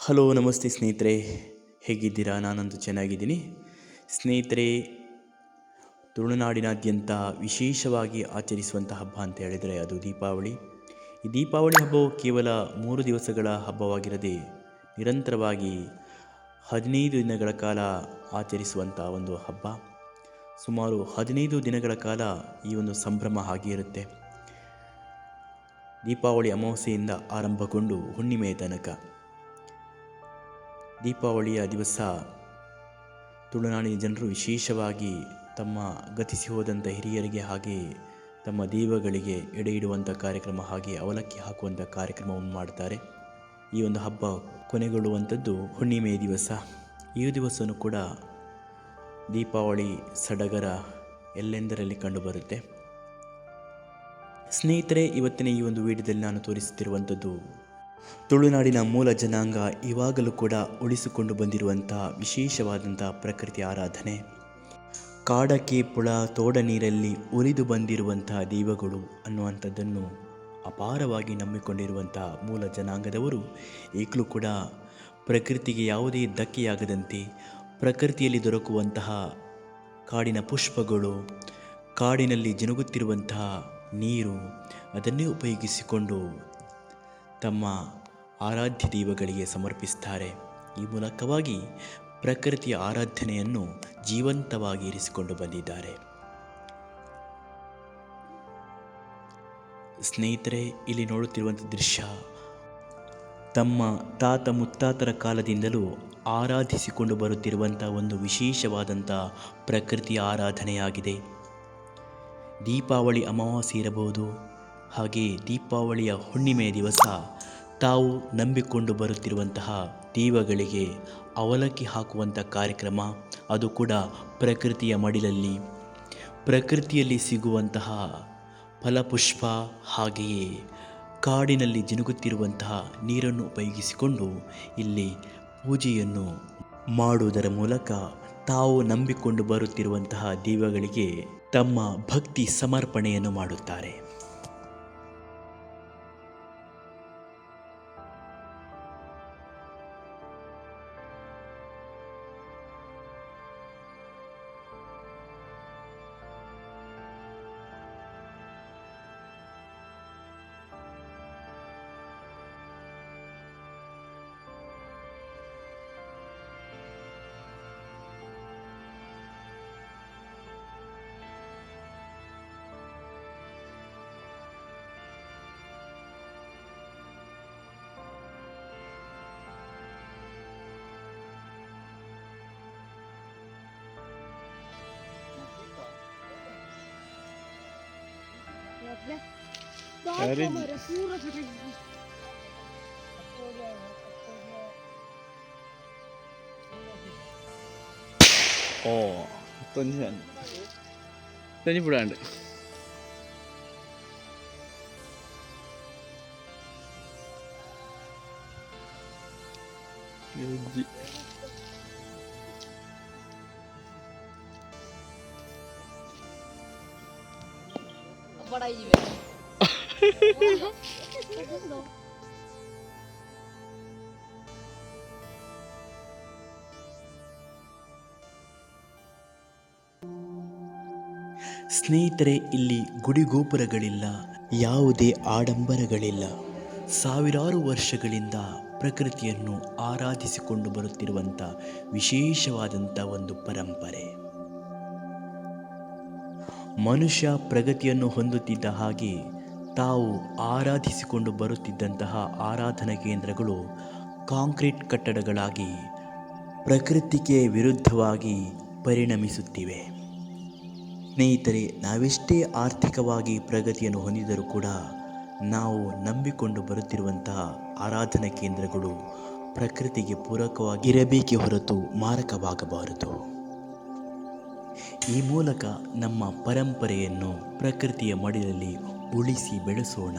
Hello ನಮಸ್ತೆ ಸ್ನೇಹಿತರೆ, ಹೇಗಿದ್ದೀರಾ? ನಾನಂತೂ ಚೆನ್ನಾಗಿದ್ದೀನಿ ಸ್ನೇಹಿತರೆ. ತುಳುನಾಡಿನಾದ್ಯಂತ ವಿಶೇಷವಾಗಿ ಆಚರಿಸುವಂಥ ಹಬ್ಬ ಅಂತ ಹೇಳಿದರೆ ಅದು ದೀಪಾವಳಿ. ಈ ದೀಪಾವಳಿ ಹಬ್ಬವು ಕೇವಲ 3 ದಿವಸಗಳ ಹಬ್ಬವಾಗಿರದೆ ನಿರಂತರವಾಗಿ 15 ದಿನಗಳ ಕಾಲ ಆಚರಿಸುವಂಥ ಒಂದು ಹಬ್ಬ. ಸುಮಾರು 15 ದಿನಗಳ ಕಾಲ ಈ ಒಂದು ಸಂಭ್ರಮ ಹಾಗೆ ಇರುತ್ತೆ. ದೀಪಾವಳಿ ಅಮಾವಾಸ್ಯೆಯಿಂದ ಆರಂಭಗೊಂಡು ಹುಣ್ಣಿಮೆಯ ತನಕ ದೀಪಾವಳಿಯ ದಿವಸ ತುಳುನಾಡಿನ ಜನರು ವಿಶೇಷವಾಗಿ ತಮ್ಮ ಗತಿಸಿ ಹೋದಂಥ ಹಿರಿಯರಿಗೆ ಹಾಗೆ ತಮ್ಮ ದೈವಗಳಿಗೆ ಎಡೆ ಇಡುವಂಥ ಕಾರ್ಯಕ್ರಮ, ಹಾಗೆ ಅವಲಕ್ಕಿ ಹಾಕುವಂಥ ಕಾರ್ಯಕ್ರಮವನ್ನು ಮಾಡ್ತಾರೆ. ಈ ಒಂದು ಹಬ್ಬ ಕೊನೆಗೊಳ್ಳುವಂಥದ್ದು ಹುಣ್ಣಿಮೆಯ ದಿವಸ. ಈ ದಿವಸವೂ ಕೂಡ ದೀಪಾವಳಿ ಸಡಗರ ಎಲ್ಲೆಂದರಲ್ಲಿ ಕಂಡುಬರುತ್ತೆ. ಸ್ನೇಹಿತರೆ, ಇವತ್ತಿನ ಈ ಒಂದು ವಿಡಿಯೋದಲ್ಲಿ ನಾನು ತೋರಿಸುತ್ತಿರುವಂಥದ್ದು ತುಳುನಾಡಿನ ಮೂಲ ಜನಾಂಗ ಇವಾಗಲೂ ಕೂಡ ಉಳಿಸಿಕೊಂಡು ಬಂದಿರುವಂಥ ವಿಶೇಷವಾದಂಥ ಪ್ರಕೃತಿ ಆರಾಧನೆ. ಕಾಡಕ್ಕೆ ಪುಳ ತೋಡ ನೀರಲ್ಲಿ ಉರಿದು ಬಂದಿರುವಂಥ ದೈವಗಳು ಅನ್ನುವಂಥದ್ದನ್ನು ಅಪಾರವಾಗಿ ನಂಬಿಕೊಂಡಿರುವಂಥ ಮೂಲ ಜನಾಂಗದವರು ಈಗಲೂ ಕೂಡ ಪ್ರಕೃತಿಗೆ ಯಾವುದೇ ಧಕ್ಕೆಯಾಗದಂತೆ ಪ್ರಕೃತಿಯಲ್ಲಿ ದೊರಕುವಂತಹ ಕಾಡಿನ ಪುಷ್ಪಗಳು, ಕಾಡಿನಲ್ಲಿ ಜಿನುಗುತ್ತಿರುವಂತಹ ನೀರು, ಅದನ್ನೇ ಉಪಯೋಗಿಸಿಕೊಂಡು ತಮ್ಮ ಆರಾಧ್ಯ ದೈವಗಳಿಗೆ ಸಮರ್ಪಿಸ್ತಾರೆ. ಈ ಮೂಲಕವಾಗಿ ಪ್ರಕೃತಿಯ ಆರಾಧನೆಯನ್ನು ಜೀವಂತವಾಗಿ ಇರಿಸಿಕೊಂಡು ಬಂದಿದ್ದಾರೆ. ಸ್ನೇಹಿತರೆ, ಇಲ್ಲಿ ನೋಡುತ್ತಿರುವಂಥ ದೃಶ್ಯ ತಮ್ಮ ತಾತ ಮುತ್ತಾತರ ಕಾಲದಿಂದಲೂ ಆರಾಧಿಸಿಕೊಂಡು ಬರುತ್ತಿರುವಂಥ ಒಂದು ವಿಶೇಷವಾದಂಥ ಪ್ರಕೃತಿಯ ಆರಾಧನೆಯಾಗಿದೆ. ದೀಪಾವಳಿ ಅಮಾವಾಸ್ಯೆ ಇರಬಹುದು, ಹಾಗೆ ದೀಪಾವಳಿಯ ಹುಣ್ಣಿಮೆಯ ದಿವಸ ತಾವು ನಂಬಿಕೊಂಡು ಬರುತ್ತಿರುವಂತಹ ದೈವಗಳಿಗೆ ಅವಲಕ್ಕಿ ಹಾಕುವಂಥ ಕಾರ್ಯಕ್ರಮ, ಅದು ಕೂಡ ಪ್ರಕೃತಿಯ ಮಡಿಲಲ್ಲಿ, ಪ್ರಕೃತಿಯಲ್ಲಿ ಸಿಗುವಂತಹ ಫಲಪುಷ್ಪ, ಹಾಗೆಯೇ ಕಾಡಿನಲ್ಲಿ ಜಿನುಗುತ್ತಿರುವಂತಹ ನೀರನ್ನು ಉಪಯೋಗಿಸಿಕೊಂಡು ಇಲ್ಲಿ ಪೂಜೆಯನ್ನು ಮಾಡುವುದರ ಮೂಲಕ ತಾವು ನಂಬಿಕೊಂಡು ಬರುತ್ತಿರುವಂತಹ ದೈವಗಳಿಗೆ ತಮ್ಮ ಭಕ್ತಿ ಸಮರ್ಪಣೆಯನ್ನು ಮಾಡುತ್ತಾರೆ. अरे तनी बिडांड बड़ा ही ಸ್ನೇಹಿತರೆ, ಇಲ್ಲಿ ಗುಡಿಗೋಪುರಗಳಿಲ್ಲ, ಯಾವುದೇ ಆಡಂಬರಗಳಿಲ್ಲ. ಸಾವಿರಾರು ವರ್ಷಗಳಿಂದ ಪ್ರಕೃತಿಯನ್ನು ಆರಾಧಿಸಿಕೊಂಡು ಬರುತ್ತಿರುವಂಥ ವಿಶೇಷವಾದಂಥ ಒಂದು ಪರಂಪರೆ. ಮನುಷ್ಯ ಪ್ರಗತಿಯನ್ನು ಹೊಂದುತ್ತಿದ್ದ ಹಾಗೆ ತಾವು ಆರಾಧಿಸಿಕೊಂಡು ಬರುತ್ತಿದ್ದಂತಹ ಆರಾಧನಾ ಕೇಂದ್ರಗಳು ಕಾಂಕ್ರೀಟ್ ಕಟ್ಟಡಗಳಾಗಿ ಪ್ರಕೃತಿಗೆ ವಿರುದ್ಧವಾಗಿ ಪರಿಣಮಿಸುತ್ತಿವೆ. ಸ್ನೇಹಿತರೆ, ನಾವೆಷ್ಟೇ ಆರ್ಥಿಕವಾಗಿ ಪ್ರಗತಿಯನ್ನು ಹೊಂದಿದರೂ ಕೂಡ ನಾವು ನಂಬಿಕೊಂಡು ಬರುತ್ತಿರುವಂತಹ ಆರಾಧನಾ ಕೇಂದ್ರಗಳು ಪ್ರಕೃತಿಗೆ ಪೂರಕವಾಗಿರಬೇಕೇ ಹೊರತು ಮಾರಕವಾಗಬಾರದು. ಈ ಮೂಲಕ ನಮ್ಮ ಪರಂಪರೆಯನ್ನು ಪ್ರಕೃತಿಯ ಮಡಿಲಲ್ಲಿ ಉಳಿಸಿ ಬೆಳೆಸೋಣ.